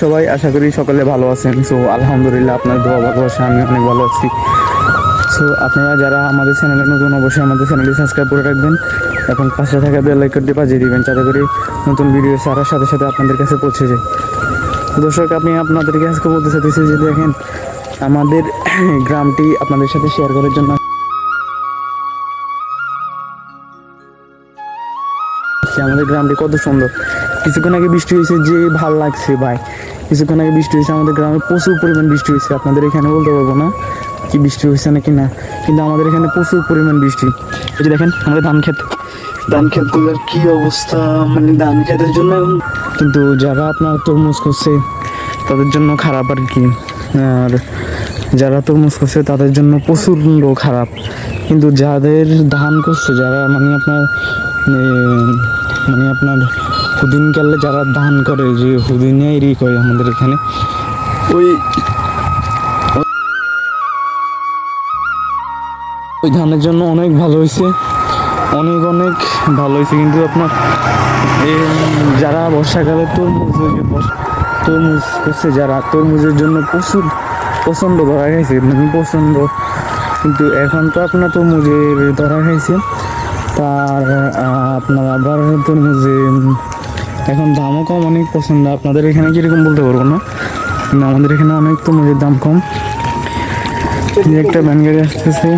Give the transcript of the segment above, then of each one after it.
সবাই আশা করি সকলে ভালো আছেন। সো আলহামদুলিল্লাহ আপনার দোয়া ভালোবাসা আমি অনেক ভালো আছি। সো আপনারা যারা আমাদের চ্যানেলে নতুন অবশ্যই আমাদের চ্যানেলটি সাবস্ক্রাইব করে রাখবেন এবং পাশে থাকা বেল আইকনটি বাজিয়ে দিবেন যাতে করে নতুন ভিডিও ছাড়ার সাথে সাথে আপনাদের কাছে পৌঁছে যায়। দর্শক আমি আপনাদেরকে আজকে বলতে চাইতেছি যে দেখেন আমাদের গ্রামটি আপনাদের সাথে শেয়ার করার জন্য আমাদের গ্রামটি কত সুন্দর। কিছুক্ষণ আগে বৃষ্টি হয়েছে যে ভালো লাগছে ভাই। কিছুক্ষণ আগে বৃষ্টি হয়েছে আমাদের গ্রামে প্রচুর পরিমাণ বৃষ্টি হয়েছে। আপনাদের এখানে বলতে পারবো না কি বৃষ্টি হয়েছে নাকি না, কিন্তু আমাদের এখানে প্রচুর পরিমাণ বৃষ্টি। এই যে দেখেন আমাদের ধান ক্ষেতগুলোর কি অবস্থা, মানে ধান ক্ষেতের জন্য কিন্তু যারা আপনার তরমুজ করছে তাদের জন্য খারাপ আর কি, আর যারা তরমুজ করছে তাদের জন্য প্রচণ্ড খারাপ। কিন্তু যাদের ধান করছে যারা মানে আপনার হুদিন কালে যারা ধান করে যে হুদিনেরই করে আমাদের এখানে ওই ধানের জন্য অনেক ভালো হয়েছে, অনেক ভালো হয়েছে। কিন্তু আপনার যারা বর্ষাকালে তরমুজ করছে যারা তরমুজের জন্য প্রচণ্ড ধরা খাইছে, মানে প্রচণ্ড। কিন্তু এখন তো আপনার তরমুজের ধরা খাইছে, তার আপনার আবার তরমুজে এখন দামও কম, অনেক পছন্দ। আপনাদের এখানে কীরকম বলতে পারবো না, কিন্তু আমাদের এখানে অনেক তরমুজের দাম কম। যে একটা ভ্যান গাড়ি আসতেছে,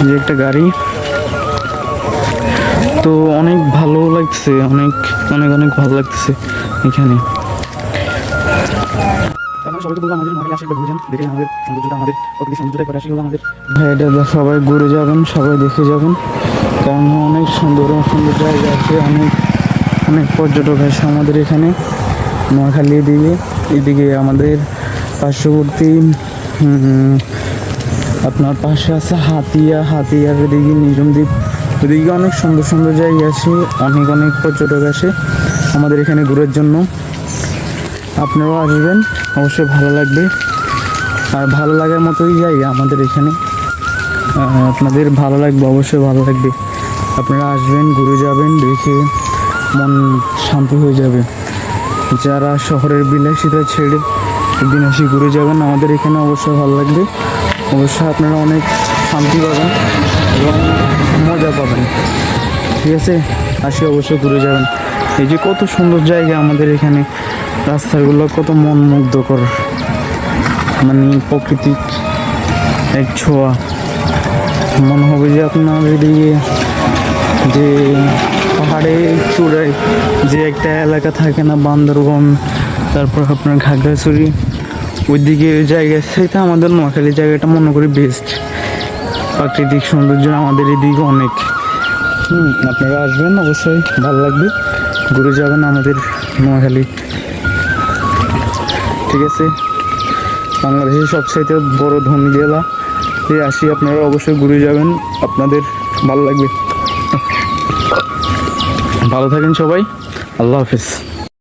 যে একটা গাড়ি, তো অনেক ভালো লাগছে, অনেক ভালো লাগতেছে এখানে। সবাই ঘুরে যাবেন, সবাই দেখে যাবেন, কারণ অনেক সুন্দর জায়গা আছে, অনেক পর্যটক আছে আমাদের এখানে। নোয়াখালী এদিকে আমাদের পার্শ্ববর্তী আপনার পাশে আছে হাতিয়ার এদিকে নিঝুম দ্বীপ, ওদিকে অনেক সুন্দর জায়গা আছে, অনেক পর্যটক আসে আমাদের এখানে ঘোরার জন্য। আপনারাও আসবেন, অবশ্যই ভালো লাগবে। আর ভালো লাগার মতোই জায়গা আমাদের এখানে, আপনাদের ভালো লাগবে, অবশ্যই ভালো লাগবে। আপনারা আসবেন, ঘুরে যাবেন, দেখে মন শান্তি হয়ে যাবে। যারা শহরের বিলাসিতা ছেড়ে একদিন আসি ঘুরে যাবেন আমাদের এখানে, অবশ্যই ভালো লাগবে। অবশ্যই আপনারা অনেক শান্তি পাবেন এবং মজা পাবেন। ঠিক আছে, আসি অবশ্যই ঘুরে যাবেন। এই যে কত সুন্দর জায়গা আমাদের এখানে, রাস্তাগুলো কত মন মুগ্ধকর, মানে প্রাকৃতিক এক ছোঁয়া। মনে হবে যে আপনার এদিকে যে পাহাড়ে চূড়ায় যে একটা এলাকা থাকে না, বান্দরবন, তারপর আপনার খাগড়াছড়ি, ওই দিকে জায়গা সেটা আমাদের নোয়াখালী জায়গাটা মনে করি বেস্ট। প্রাকৃতিক সৌন্দর্য আমাদের এদিকে অনেক। আপনারা আসবেন, অবশ্যই ভালো লাগবে, ঘুরে যাবেন আমাদের নোয়াখালী। ঠিক আছে, বাংলাদেশের সবচাইতে বড় ধনী জেলা আসি, আপনারা অবশ্যই ঘুরে যাবেন, আপনাদের ভালো লাগবে। ভালো থাকেন সবাই, আল্লাহ হাফেজ।